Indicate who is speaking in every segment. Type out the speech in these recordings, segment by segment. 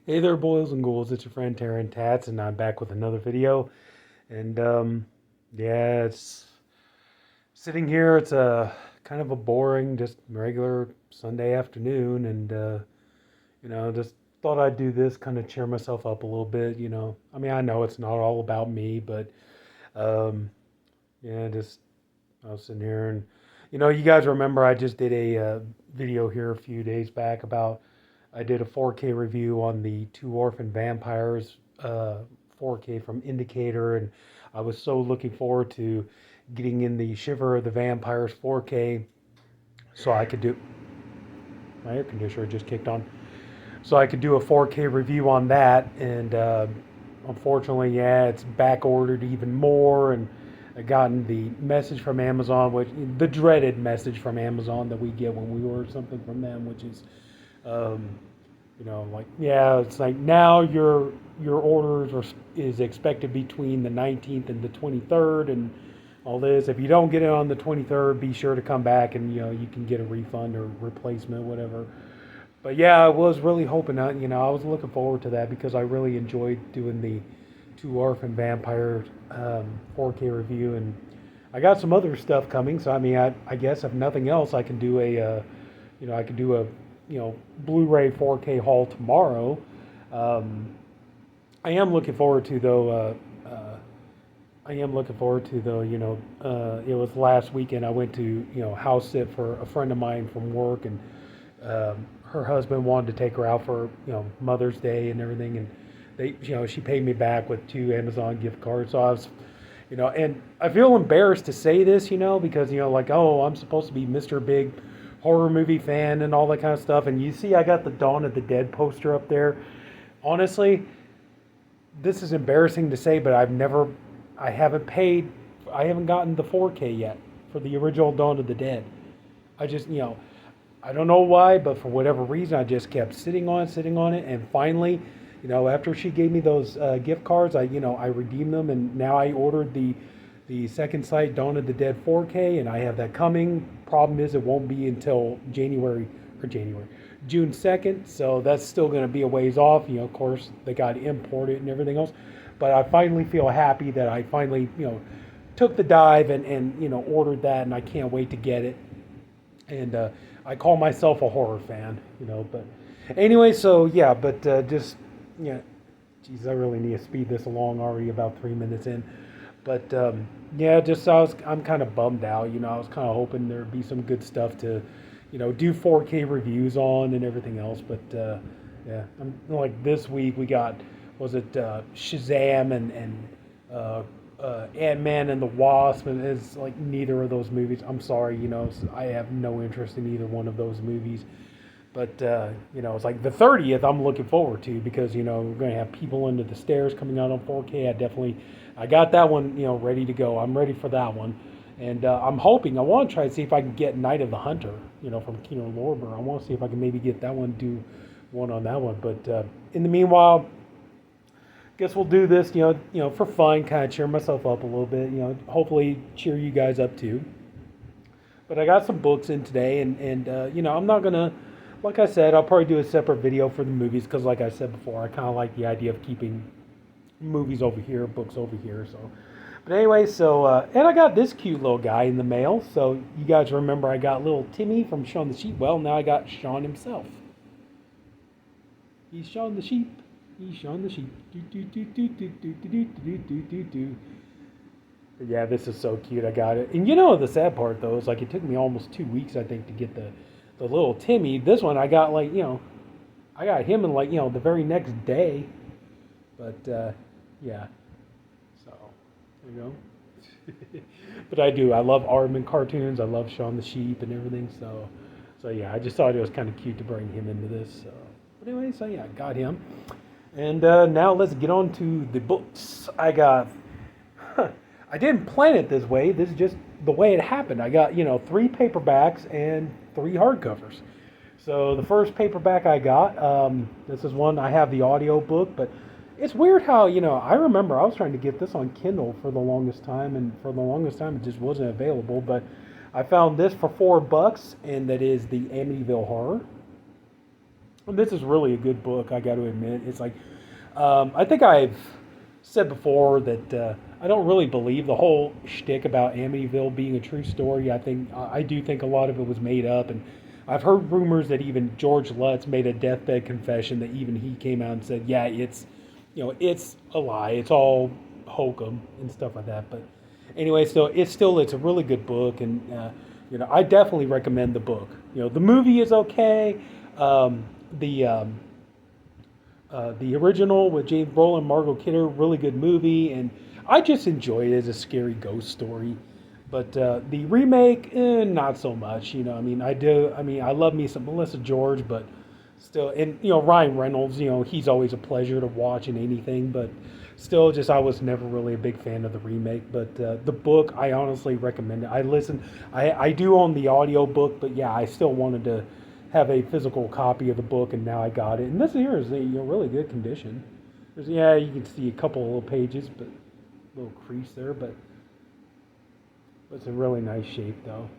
Speaker 1: Hey there, boys and ghouls. It's your friend Taryn Tats, and I'm back with another video. And yeah, it's sitting here. It's a kind of a boring, just regular Sunday afternoon, and just thought I'd do this, kind of cheer myself up a little bit. I mean, I know it's not all about me, but um, yeah, just I was sitting here, and you guys remember I just did a video here a few days back about I did a 4K review on the Two Orphan Vampires 4K from Indicator, and I was so looking forward to getting in the Shiver of the Vampires 4K so I could do. My air conditioner just kicked on. So I could do a 4K review on that, and unfortunately, yeah, it's back ordered even more, and I gotten the message from Amazon, which the dreaded message from Amazon that we get when we order something from them, which is um, like, yeah, it's like now your orders is expected between the 19th and the 23rd, and all this. If you don't get it on the 23rd, be sure to come back, and you can get a refund or replacement, whatever. But yeah, I was really hoping that, I was looking forward to that because I really enjoyed doing the Two Orphan Vampire 4K review, and I got some other stuff coming. So I mean, I guess if nothing else, I can do I could do a Blu-ray 4K haul tomorrow. Um, I am looking forward to though. I am looking forward to though. It was last weekend. I went to house sit for a friend of mine from work, and her husband wanted to take her out for Mother's Day and everything, and she paid me back with 2 Amazon gift cards. So I was, and I feel embarrassed to say this, because like, oh, I'm supposed to be Mr. Big horror movie fan and all that kind of stuff. And you see, I got the Dawn of the Dead poster up there. Honestly, this is embarrassing to say, but I haven't paid, I haven't gotten the 4K yet for the original Dawn of the Dead. I just, I don't know why, but for whatever reason, I just kept sitting on it, and finally, after she gave me those gift cards, I redeemed them, and now I ordered the second sight Dawn of the Dead 4K, and I have that coming. Problem is, it won't be until June 2nd, so that's still going to be a ways off. Of course, they got to import it and everything else, but I finally feel happy that I finally, took the dive and ordered that, and I can't wait to get it. And I call myself a horror fan, but anyway, so yeah, but just, yeah, geez, I really need to speed this along, already about 3 minutes in. But yeah, just I'm kind of bummed out. I was kind of hoping there'd be some good stuff to, do 4K reviews on and everything else. But yeah, I'm like this week we got, was it Shazam and Ant-Man and the Wasp, and it's like neither of those movies. I'm sorry, I have no interest in either one of those movies. But it's like the 30th I'm looking forward to because we're going to have People Under the Stairs coming out on 4K. I got that one ready to go. I'm ready for that one, and I'm hoping I want to try to see if I can get Night of the Hunter from Kino Lorber. I want to see if I can maybe get that one, do one on that one. But in the meanwhile, guess we'll do this for fun, kind of cheer myself up a little bit. Hopefully cheer you guys up too. But I got some books in today, and I'm not gonna, like I said, I'll probably do a separate video for the movies because, like I said before, I kind of like the idea of keeping movies over here, books over here. So, but anyway, so and I got this cute little guy in the mail. So you guys remember I got little Timmy from Shaun the Sheep. Well, now I got Shaun himself. He's Shaun the Sheep. He's Shaun the Sheep. Do do do do do do do do do do do. But yeah, this is so cute. I got it. And the sad part though is like it took me almost 2 weeks I think to get the little Timmy. This one I got like I got him in like the very next day. But yeah, so there you go. But I do. I love Aardman cartoons. I love Shaun the Sheep and everything. So yeah, I just thought it was kind of cute to bring him into this. So, but anyway, so yeah, I got him. And now let's get on to the books. I got. I didn't plan it this way. This is just the way it happened. I got 3 paperbacks and 3 hardcovers. So the first paperback I got, this is one I have the audio book, but it's weird how I remember I was trying to get this on Kindle for the longest time, and for the longest time it just wasn't available. But I found this for $4, and that is the Amityville Horror. And this is really a good book, I got to admit. It's like, I think I've said before that I don't really believe the whole shtick about Amityville being a true story. I do think a lot of it was made up, and I've heard rumors that even George Lutz made a deathbed confession that even he came out and said, yeah, it's a lie, it's all hokum and stuff like that. But anyway, so it's a really good book, and I definitely recommend the book. The movie is okay. Um, the original with James Brolin, Margot Kidder, really good movie, and I just enjoy it as a scary ghost story. But the remake, not so much. I mean, I do. I mean, I love me some Melissa George, but still, and Ryan Reynolds. He's always a pleasure to watch in anything. But still, just I was never really a big fan of the remake. But the book, I honestly recommend it. I do own the audio book, but yeah, I still wanted to have a physical copy of the book, and now I got it. And this here is in really good condition. You can see a couple of little pages, but a little crease there, but it's in really nice shape though.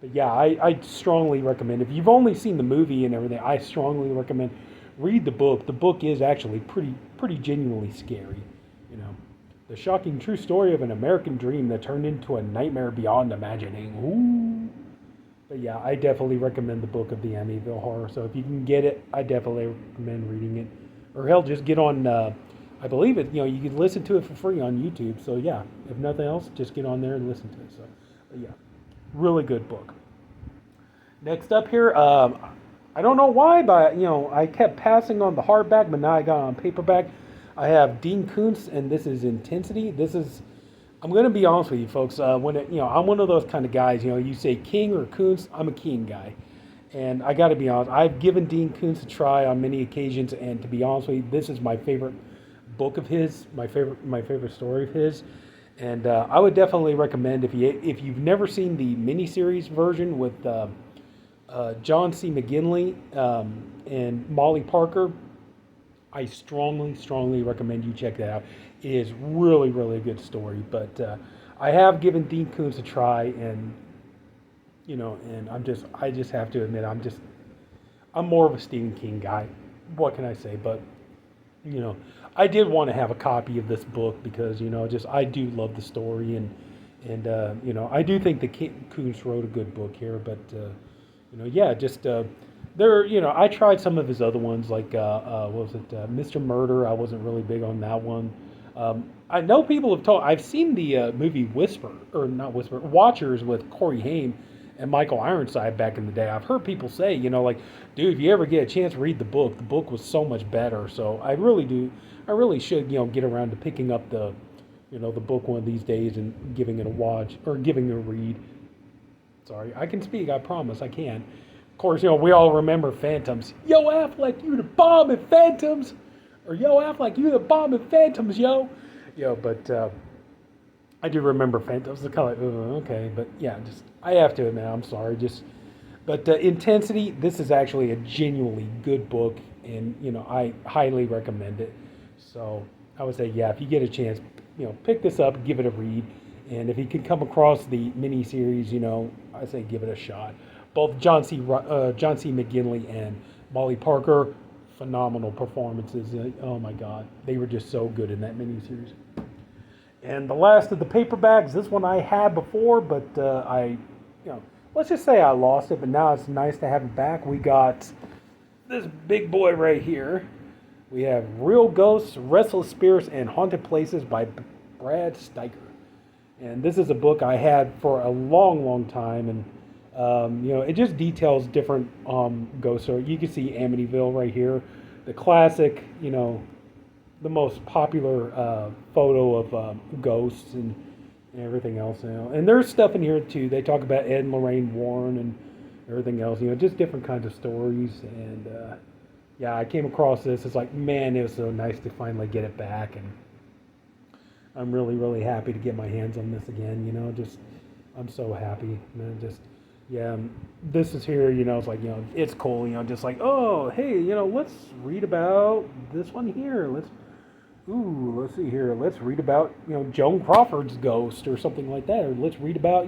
Speaker 1: But yeah, I strongly recommend, if you've only seen the movie and everything, I strongly recommend read the book. The book is actually pretty genuinely scary. You know, the shocking true story of an American dream that turned into a nightmare beyond imagining. Ooh. But yeah, I definitely recommend the book of the Amityville Horror. So if you can get it, I definitely recommend reading it. Or hell, just get on. I believe it. You can listen to it for free on YouTube. So yeah, if nothing else, just get on there and listen to it. So, but yeah, really good book. Next up here, I don't know why, but I kept passing on the hardback, but now I got on paperback. I have Dean Koontz, and this is Intensity. I'm going to be honest with you, folks. I'm one of those kind of guys. You say King or Koontz, I'm a King guy, and I got to be honest. I've given Dean Koontz a try on many occasions, and to be honest with you, this is my favorite book of his, my favorite story of his, and I would definitely recommend if you've never seen the miniseries version with John C. McGinley and Molly Parker. I strongly recommend you check that out. It is really, really a good story. But I have given Dean Koontz a try, and and I just have to admit, I'm more of a Stephen King guy. What can I say? But I did want to have a copy of this book because I do love the story, and I do think that Koontz wrote a good book here. But yeah, just I tried some of his other ones, like what was it, Mr. Murder. I wasn't really big on that one. I know people have told. I've seen the movie Whisper, or not Whisper, Watchers with Corey Haim and Michael Ironside back in the day. I've heard people say, like, dude, if you ever get a chance, read the book. The book was so much better. So I really should, get around to picking up the book one of these days and giving it a watch or giving it a read. Sorry, I can speak. I promise I can. Of course, we all remember Phantoms. Yo, Affleck, you the bomb in Phantoms, or yo, Affleck, you the bomb in Phantoms, yo. But I do remember Phantoms. It's kind of like, okay, but yeah, I have to admit, I'm sorry. But Intensity. This is actually a genuinely good book, and I highly recommend it. So I would say, yeah, if you get a chance, pick this up, give it a read. And if you can come across the miniseries, I say give it a shot. Both John C. McGinley and Molly Parker, phenomenal performances. Oh my God, they were just so good in that miniseries. And the last of the paperbacks, this one I had before, but let's just say I lost it. But now it's nice to have it back. We got this big boy right here. We have Real Ghosts, Restless Spirits, and Haunted Places by Brad Steiger. And this is a book I had for a long time, and it just details different ghosts. So you can see Amityville right here, the classic, the most popular photo of ghosts and everything else. And there's stuff in here too. They talk about Ed and Lorraine Warren and everything else. Just different kinds of stories. And yeah, I came across this. It's like, man, it was so nice to finally get it back, and I'm really happy to get my hands on this again. I'm so happy, man. Yeah, this is here. It's like, it's cool. Just like, oh, hey, let's read about this one here. Let's see here. Let's read about Joan Crawford's ghost or something like that, or let's read about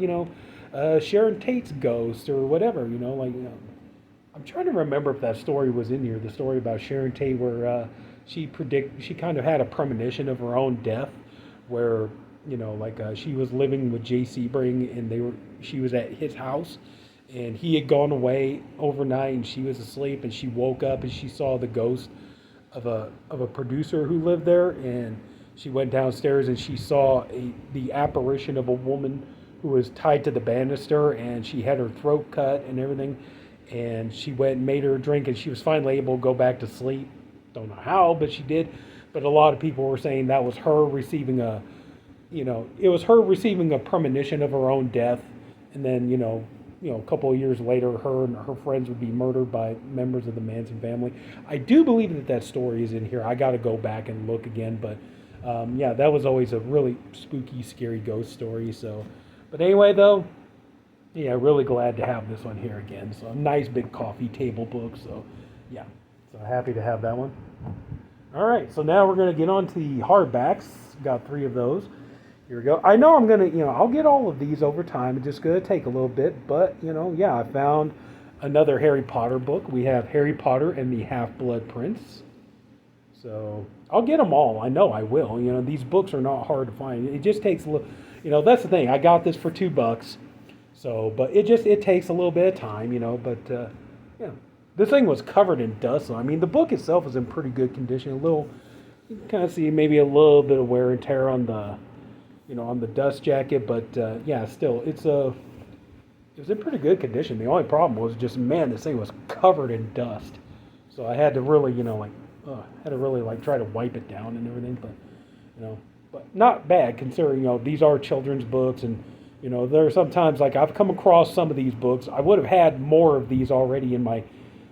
Speaker 1: Sharon Tate's ghost or whatever. I'm trying to remember if that story was in here. The story about Sharon Tate, where she kind of had a premonition of her own death, where like she was living with Jay Sebring, and she was at his house, and he had gone away overnight, and she was asleep, and she woke up and she saw the ghost of a producer who lived there, and she went downstairs and she saw the apparition of a woman who was tied to the banister, and she had her throat cut and everything, and she went and made her a drink, and she was finally able to go back to sleep. Don't know how, but she did. But a lot of people were saying that was her receiving it was her receiving a premonition of her own death, and then a couple of years later, her and her friends would be murdered by members of the Manson family. I do believe that story is in here. I got to go back and look again, but yeah, that was always a really spooky, scary ghost story. So, but anyway, though, yeah, really glad to have this one here again. So a nice big coffee table book. So yeah, so happy to have that one. All right, so now we're going to get on to the hardbacks. Got 3 of those. Here we go. I know I'm going to, I'll get all of these over time. It's just going to take a little bit, but, yeah, I found another Harry Potter book. We have Harry Potter and the Half-Blood Prince. So I'll get them all. I know I will. These books are not hard to find. It just takes a little, that's the thing. I got this for $2. So, but it takes a little bit of time, but, this thing was covered in dust. So, I mean, the book itself is in pretty good condition. You can kind of see maybe a little bit of wear and tear on the, on the dust jacket, but yeah, still, it was in pretty good condition. The only problem was just, man, this thing was covered in dust. So I had to really, try to wipe it down and everything, but not bad considering, these are children's books, and, there are sometimes, like, I've come across some of these books. I would have had more of these already in my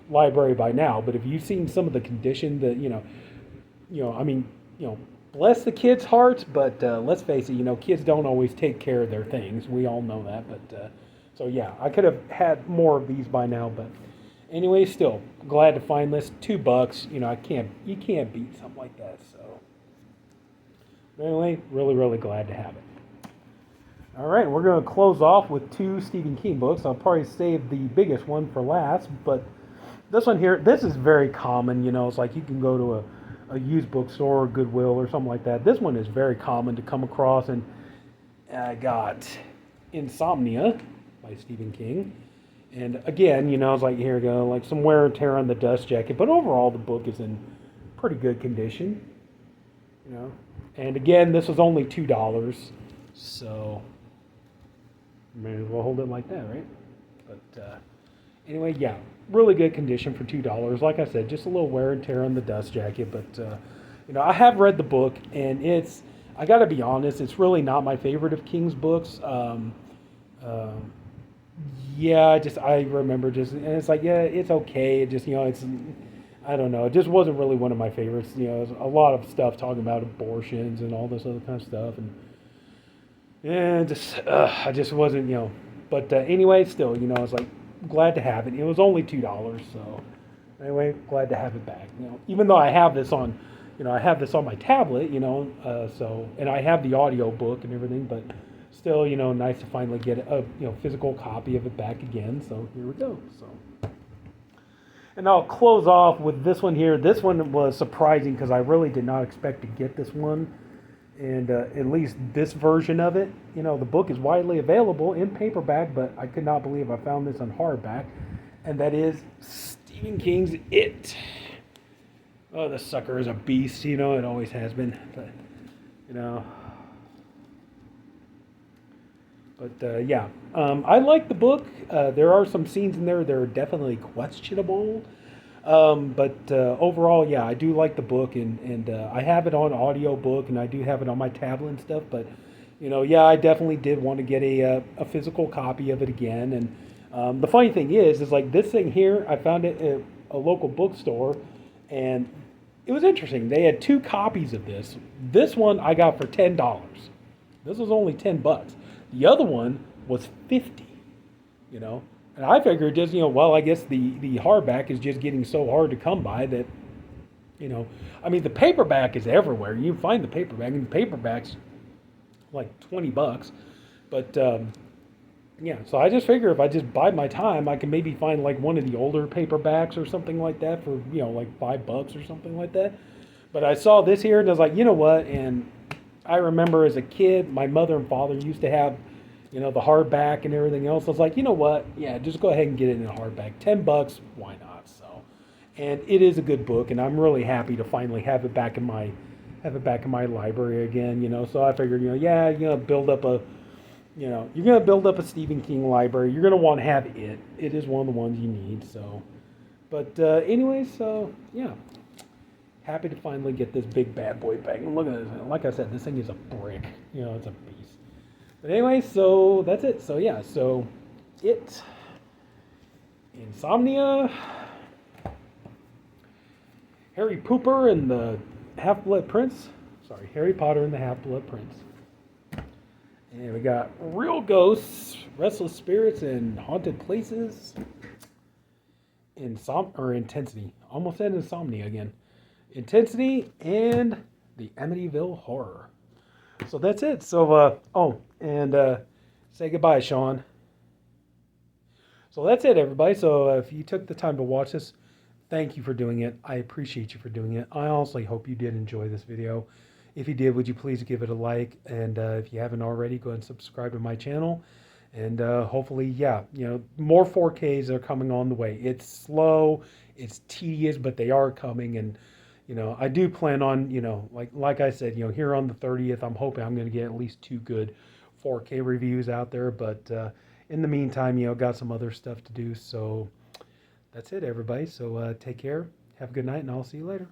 Speaker 1: library by now, but if you've seen some of the condition that, bless the kids' hearts, but let's face it, kids don't always take care of their things. We all know that, but so yeah, I could have had more of these by now, but anyway, still glad to find this. $2, you can't beat something like that. So anyway, really, really glad to have it. All right, we're going to close off with 2 Stephen King books. I'll probably save the biggest one for last, but this one here, this is very common. It's like you can go to a used bookstore or Goodwill or something like that. This one is very common to come across, and I got Insomnia by Stephen King. And again, it's like, here we go, like some wear and tear on the dust jacket, but overall the book is in pretty good condition. And again, this was only $2, so may as well hold it like that, right? But anyway, yeah, really good condition for $2. Like I said, just a little wear and tear on the dust jacket, but I have read the book, and I got to be honest, it's really not my favorite of King's books. Yeah, I remember and it's like, yeah, it's okay. It just, it's, I don't know, it just wasn't really one of my favorites. There's a lot of stuff talking about abortions and all this other kind of stuff, and I just wasn't, but anyway, still, it's like, glad to have it. It was only $2, so anyway, glad to have it back. Even though I have this on, I have this on my tablet, so, and I have the audio book and everything, but still, nice to finally get a physical copy of it back again. So here we go. So, and I'll close off with this one here. This one was surprising because I really did not expect to get this one. And at least this version of it, the book is widely available in paperback, but I could not believe I found this on hardback, and that is Stephen King's It. Oh, this sucker is a beast, it always has been, but yeah, I like the book. There are some scenes in there that are definitely questionable. But overall, yeah, I do like the book, and I have it on audiobook, and I do have it on my tablet and stuff, but, yeah, I definitely did want to get a physical copy of it again, and the funny thing is like this thing here, I found it at a local bookstore, and it was interesting. They had 2 copies of this. This one I got for $10. This was only $10. The other one was $50, And I figured just, I guess the hardback is just getting so hard to come by that, I mean, the paperback is everywhere. You can find the paperback, and the paperback's like $20. But yeah, so I just figure if I just bide my time, I can maybe find like one of the older paperbacks or something like that for, like $5 or something like that. But I saw this here and I was like, you know what? And I remember as a kid, my mother and father used to have, the hardback and everything else. I was like, you know what? Yeah, just go ahead and get it in a hardback. $10, why not? So, and it is a good book, and I'm really happy to finally have it back in my library again. So I figured, yeah, build up a, you're gonna build up a Stephen King library. You're gonna want to have it. It is one of the ones you need. So, but anyway, so yeah, happy to finally get this big bad boy back. And look at this. Like I said, this thing is a brick. It's a beast. But anyway, so that's it. So yeah, so it, Insomnia, Harry Pooper and the Half-Blood Prince. Sorry, Harry Potter and the Half-Blood Prince. And we got Real Ghosts, Restless Spirits, and Haunted Places. Intensity. Almost said Insomnia again. Intensity and the Amityville Horror. So that's it. So, say goodbye, Sean. So that's it, everybody. So if you took the time to watch this, thank you for doing it. I appreciate you for doing it. I honestly hope you did enjoy this video. If you did, would you please give it a like? And if you haven't already, go ahead and subscribe to my channel. And hopefully, yeah, more 4Ks are coming on the way. It's slow, it's tedious, but they are coming. And, I do plan on, like I said, here on the 30th, I'm hoping I'm going to get at least 2 good 4K reviews out there. But in the meantime, got some other stuff to do. So that's it, everybody. So take care. Have a good night, and I'll see you later.